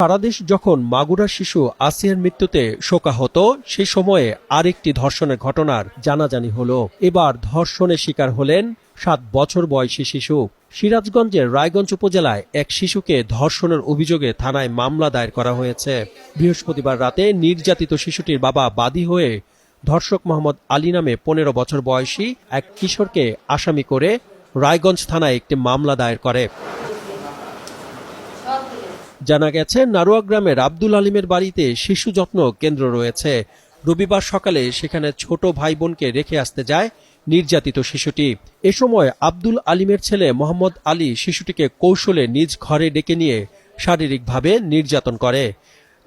সারা দেশ যখন মাগুরা শিশু আসিয়ার মৃত্যুতে শোকাহত সেই সময়ে আরেকটি ধর্ষণের ঘটনার জানাজানি হলো। এবার ধর্ষণের শিকার হলেন 7 বছর বয়সী শিশু। সিরাজগঞ্জের রায়গঞ্জ উপজেলায় এক শিশুকে ধর্ষণের অভিযোগে থানায় মামলা দায়ের করা হয়েছে। বৃহস্পতিবার রাতে নির্যাতিত শিশুটির বাবা বাদী হয়ে ধর্ষক মোহাম্মদ আলী নামে 15 বছর বয়সী এক কিশোরকে আসামি করে রায়গঞ্জ থানায় একটি মামলা দায়ের করে। জানা গেছে, নারুয়া গ্রামের আব্দুল আলিমের বাড়িতে শিশু যত্ন কেন্দ্র রয়েছে। রবিবার সকালে সেখানে ছোট ভাই বোনকে রেখে আসতে যায় নির্যাতিত শিশুটি। এ সময় আব্দুল আলিমের ছেলে মোহাম্মদ আলী শিশুটিকে কৌশলে নিজ ঘরে ডেকে নিয়ে শারীরিকভাবে নির্যাতন করে।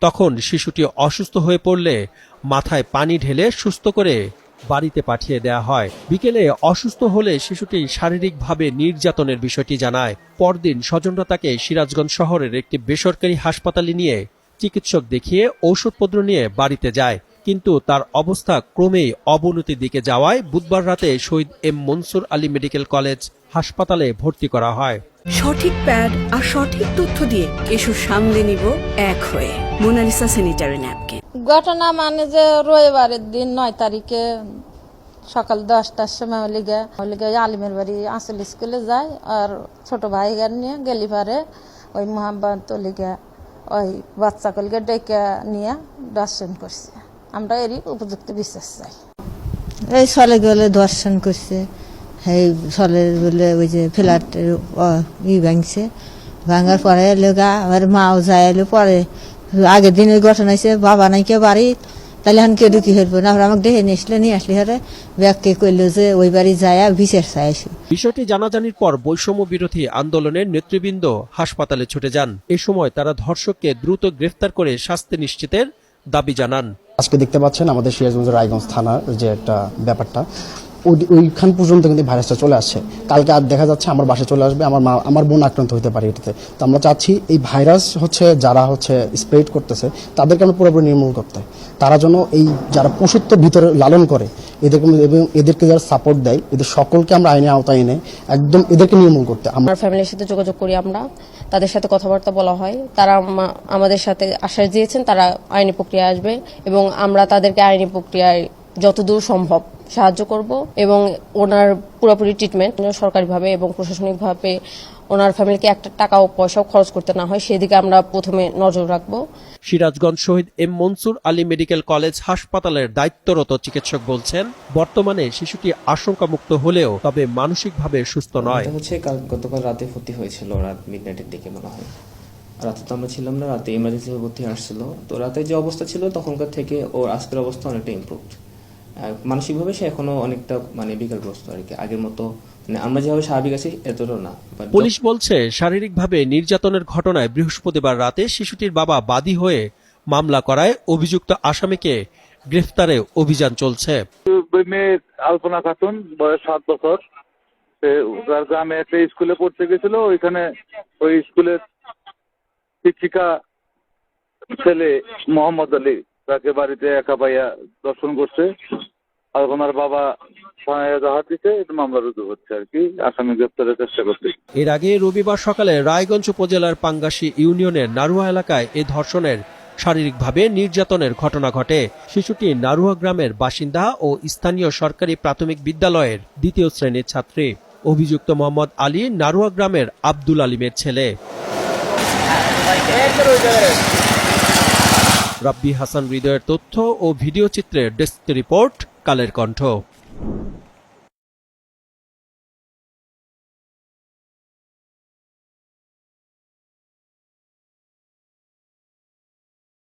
তখন শিশুটি অসুস্থ হয়ে পড়লে মাথায় পানি ঢেলে সুস্থ করে বাড়িতে পাঠিয়ে দেয়া হয়। বিকেলে অসুস্থ হলে শিশুটি শারীরিকভাবে নির্যাতনের বিষয়টি জানায়। পরদিন স্বজনরা তাকে সিরাজগঞ্জ শহরের একটি বেসরকারি হাসপাতালে নিয়ে চিকিৎসক দেখিয়ে ঔষধপত্র নিয়ে বাড়িতে যায়, কিন্তু তার অবস্থা ক্রমেই অবনতির দিকে যাওয়ায় বুধবার রাতে Shahid M Mansur Ali medical college হাসপাতালে ভর্তি করা হয়। সঠিক প্যাড আর সঠিক তথ্য দিয়ে এসব সামলে নিব এক হয়ে। Monalisa sanitary napkin. ঘটনা মানে যে রবিবারের দিন 9 তারিখে সকাল 10টার সময় আলিমের বাড়ি আসল স্কুলে যায়, আর ছোট ভাই নিয়ে গেলি পারে ওই মোহাম্মদ লিগে ওই বাচ্চা কলকে ডেকে নিয়ে দর্শন করছে। আমরা এরই উপযুক্ত বিশ্বাস চাই। এই চলে গেলে দর্শন করছে, এই চলে বলে ওই যে ফ্ল্যাটের ভাঙছে, ভাঙার পরে এলো গা আবার মাও যায় এলো পরে আগের দিনের ঘটনা হয়েছে বাবা নাই কেউ বাড়ি, তাহলে এখন কেউ ঢুকি হইব না। আমরা আমাকে ডেকে নিয়ে আসলে হারে ব্যাগকে কইলো যে ওই বাড়ি যায় বিচার চাই আসি। বিষয়টি জানাজানির পর বৈষম্য বিরোধী আন্দোলনের নেতৃবৃন্দ হাসপাতালে ছুটে যান। এ সময় তারা ধর্ষককে দ্রুত গ্রেফতার করে শাস্তি নিশ্চিতের দাবি জানান। আজকে দেখতে পাচ্ছেন আমাদের সিরাজগঞ্জ রায়গঞ্জ থানার যে একটা ব্যাপারটা, ওইখান পর্যন্ত কিন্তু ভাইরাসটা চলে আসছে। কালকে আর দেখা যাচ্ছে আমার বাসায় চলে আসবে, আমার বোন আক্রান্ত হতে পারে এটাতে। তো আমরা চাচ্ছি এই ভাইরাস যারা স্প্রেড করতেছে তাদেরকে আমরা পুরোপুরি নির্মূল করতে। তারা যেন এই যারা পশুত্ব ভিতরে লালন করে এদেরকে যারা সাপোর্ট দেয়, এদের সকলকে আমরা আইনের আওতায় এনে একদম এদেরকে নির্মূল করতে। আমরা ফ্যামিলির সাথে যোগাযোগ করি, আমরা তাদের সাথে কথাবার্তা বলা হয়, তারা আমাদের সাথে আশ্বাস দিয়েছেন তারা আইনি প্রক্রিয়ায় আসবে এবং আমরা তাদেরকে আইনি প্রক্রিয়ায় যতদূর সম্ভব সাহায্য করব এবং ওনার পুরোপুরি ট্রিটমেন্ট সরকারিভাবে এবং প্রশাসনিকভাবে ওনার ফ্যামিলিকে একটা টাকাও পয়সাও খরচ করতে না হয় সেদিকে আমরা প্রথমে নজর রাখব। Sirajganj Shahid M Mansur Ali medical college হাসপাতালের দায়িত্বরত চিকিৎসক বলছেন, বর্তমানে শিশুটি আশঙ্কামুক্ত হলেও তবে মানসিকভাবে সুস্থ নয়। গতকাল রাতে ভর্তি হয়েছিল, রাত মিডনাইটের দিকে মনে হয়। রাতে তো আমরা ছিলাম না, রাতে ইমার্জেন্সি ভর্তি আসছিল। তো রাতে যে অবস্থা ছিল তখনকার থেকে ওর আজকের অবস্থা অনেকটা ইমপ্রুভড। মানসিকভাবে সে এখনো অনেকটা বিকারগ্রস্ত আর কি, আগের মতো আমরা যেভাবে স্বাভাবিক আছি এতটাও না। পুলিশ বলছে, শারীরিকভাবে নির্যাতনের ঘটনায় বৃহস্পতিবার রাতে শিশুটির বাবা বাদী হয়ে মামলা করায় অভিযুক্ত আসামিকে গ্রেফতারে অভিযান চলছে। মেয়ে আলপনা খাতুন, বয়স 7 বছর, গ্রামে একটা স্কুলে পড়তে গেছিল। ওইখানে ওই স্কুলের শিক্ষিকা ছেলে মোহাম্মদ আলী তাকে বাড়িতে একা পাইয়া দর্শন করছে। আলপনার বাবা মামলা রুজু হচ্ছে আর কি, আসামি গ্রেপ্তারের চেষ্টা করছে। এর আগে রবিবার সকালে রায়গঞ্জ উপজেলার পাঙ্গাসী ইউনিয়নের নারুয়া এলাকায় এই ধর্ষণের শারীরিকভাবে নির্যাতনের ঘটনা ঘটে। শিশুটি নারুয়া গ্রামের বাসিন্দা ও স্থানীয় সরকারি প্রাথমিক বিদ্যালয়ের 2য় শ্রেণীর ছাত্রী। অভিযুক্ত মোহাম্মদ আলী নারুয়া গ্রামের আব্দুল আলিমের ছেলে। রাব্বি হাসান হৃদয়ের তথ্য ও ভিডিও চিত্রে ডেস্ক রিপোর্ট, কালের কণ্ঠ।